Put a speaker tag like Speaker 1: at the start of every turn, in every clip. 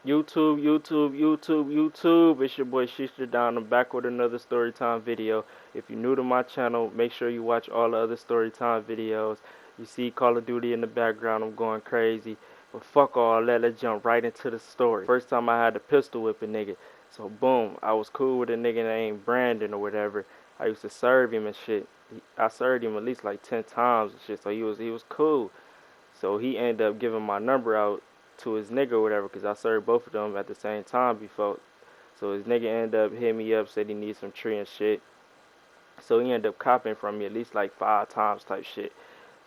Speaker 1: YouTube. It's your boy Shisha Down. I'm back with another Storytime video. If you're new to my channel, make sure you watch all the other Storytime videos. You see Call of Duty in the background, I'm going crazy. But fuck all that, let's jump right into the story. First time I had a pistol whip a nigga. So boom, I was cool with a nigga named Brandon or whatever. I used to serve him and shit. I served him at least like 10 times and shit, so he was cool. So he ended up giving my number out to his nigga or whatever, because I served both of them at the same time before. So his nigga ended up hitting me up, said he needs some tree and shit. So he ended up copying from me at least like 5 times type shit.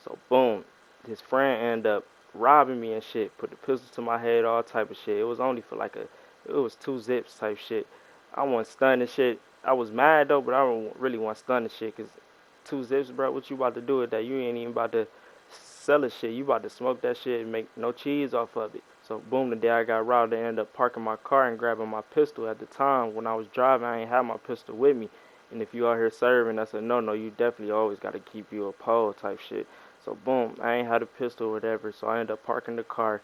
Speaker 1: So boom, his friend ended up robbing me and shit, put the pistol to my head, all type of shit. It was only for like it was 2 zips type shit. I wasn't stunned and shit. I was mad though, but I don't really want stunned and shit, because 2 zips, bro, what you about to do with that? You ain't even about to sell the shit. You about to smoke that shit and make no cheese off of it. So boom, the day I got robbed, I ended up parking my car and grabbing my pistol. At the time when I was driving, I ain't had my pistol with me. And if you out here serving, that's a no-no. You definitely always got to keep you a pole type shit. So boom, I ain't had a pistol or whatever. So I ended up parking the car.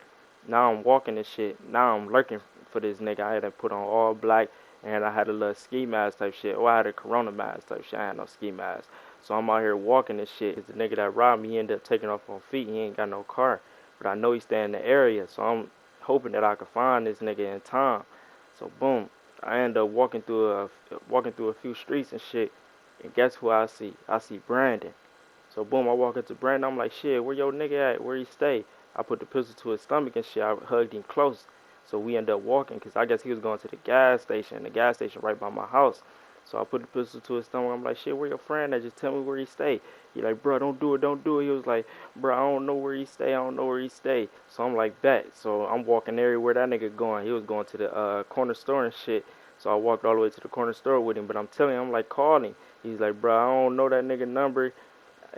Speaker 1: Now I'm walking this shit. Now I'm lurking for this nigga. I had to put on all black, and I had a little ski mask type shit. Or I had a corona mask type shit. I had no ski mask. So I'm out here walking this shit. Cause the nigga that robbed me, he ended up taking off on feet. He ain't got no car. But I know he stay in the area. So I'm hoping that I can find this nigga in time. So boom, I end up walking through a few streets and shit. And guess who I see? I see Brandon. So boom, I walk into Brandon. I'm like, shit, where your nigga at? Where he stay? I put the pistol to his stomach and shit. I hugged him close. So we end up walking, because I guess he was going to the gas station. The gas station right by my house. So I put the pistol to his stomach. I'm like, shit, where your friend at? Just tell me where he stay. He like, bro, don't do it, don't do it. He was like, bro, I don't know where he stay. I don't know where he stay. So I'm like, bet. So I'm walking everywhere that nigga going. He was going to the corner store and shit. So I walked all the way to the corner store with him. But I'm telling him, I'm like, call him. He's like, bro, I don't know that nigga number.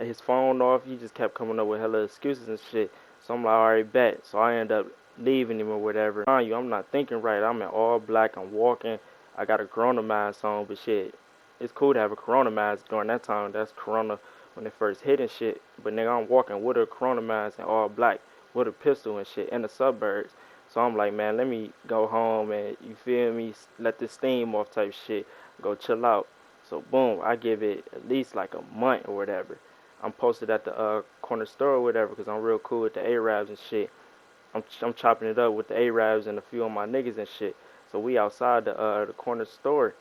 Speaker 1: His phone off. He just kept coming up with hella excuses and shit. So I'm like, alright, bet. So I end up leaving him or whatever. Mind you, I'm not thinking right. I'm in all black. I'm walking. I got a Corona mask on, but shit, it's cool to have a Corona mask during that time. That's Corona when it first hit and shit. But nigga, I'm walking with a Corona mask and all black with a pistol and shit in the suburbs. So I'm like, man, let me go home and, you feel me, let this steam off type shit. Go chill out. So boom, I give it at least like a month or whatever. I'm posted at the corner store or whatever, because I'm real cool with the Arabs and shit. I'm chopping it up with the Arabs and a few of my niggas and shit. So we outside the corner store.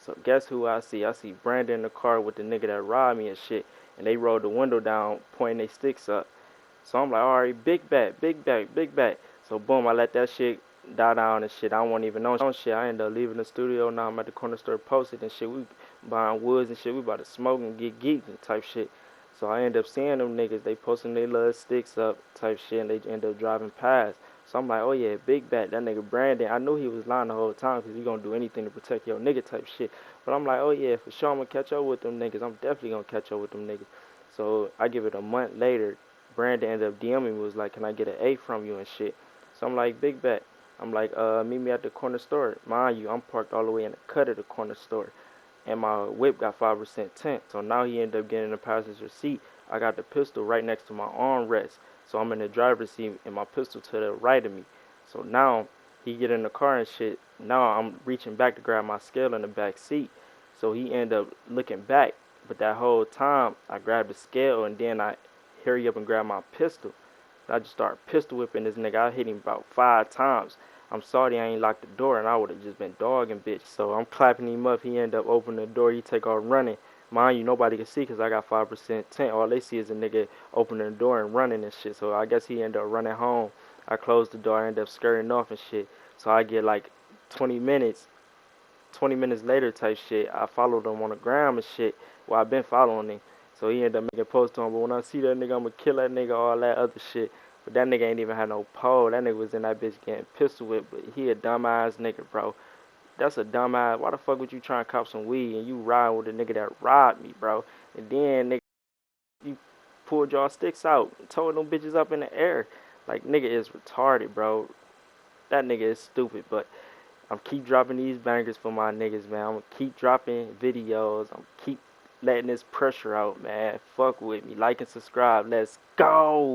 Speaker 1: So guess who I see? I see Brandon in the car with the nigga that robbed me and shit. And they rolled the window down, pointing their sticks up. So I'm like, alright, big bet, big bet, big bet. So boom, I let that shit die down and shit. I don't even know shit. I ended up leaving the studio. Now I'm at the corner store posted and shit. We buying woods and shit. We about to smoke and get geeked and type shit. So I end up seeing them niggas. They posting their little sticks up type shit, and they end up driving past. So I'm like, oh yeah, big bat. That nigga Brandon. I knew he was lying the whole time, because he gonna do anything to protect your nigga type shit. But I'm like, oh yeah, for sure I'm gonna catch up with them niggas. I'm definitely gonna catch up with them niggas. So I give it a month later. Brandon ended up DMing me, was like, can I get an A from you and shit. So I'm like, big bet. I'm like, meet me at the corner store. Mind you, I'm parked all the way in the cut of the corner store, and my whip got 5% tint. So now he ended up getting in the passenger seat. I got the pistol right next to my armrest. So I'm in the driver's seat and my pistol to the right of me. So now he get in the car and shit. Now I'm reaching back to grab my scale in the back seat. So he ended up looking back. But that whole time I grabbed the scale, and then I hurry up and grab my pistol. And I just started pistol whipping this nigga. I hit him about 5 times. I'm sorry I ain't locked the door, and I would have just been dogging bitch. So I'm clapping him up. He end up opening the door. He take off running. Mind you, nobody can see, because I got 5% tint. All they see is a nigga opening the door and running and shit. So I guess he end up running home. I closed the door. I end up skirting off and shit. So I get like 20 minutes. 20 minutes later type shit, I followed him on the ground and shit. Well, I've been following him. So he ended up making a post to him. But when I see that nigga, I'm going to kill that nigga, all that other shit. But that nigga ain't even had no pole. That nigga was in that bitch getting pistol whipped. But he a dumbass nigga, bro. That's a dumbass. Why the fuck would you try and cop some weed and you ride with a nigga that robbed me, bro? And then, nigga, you pulled your sticks out and told them bitches up in the air. Like, nigga is retarded, bro. That nigga is stupid. But I'm keep dropping these bangers for my niggas, man. I'm gonna keep dropping videos. I'm keep letting this pressure out, man. Fuck with me. Like and subscribe. Let's go.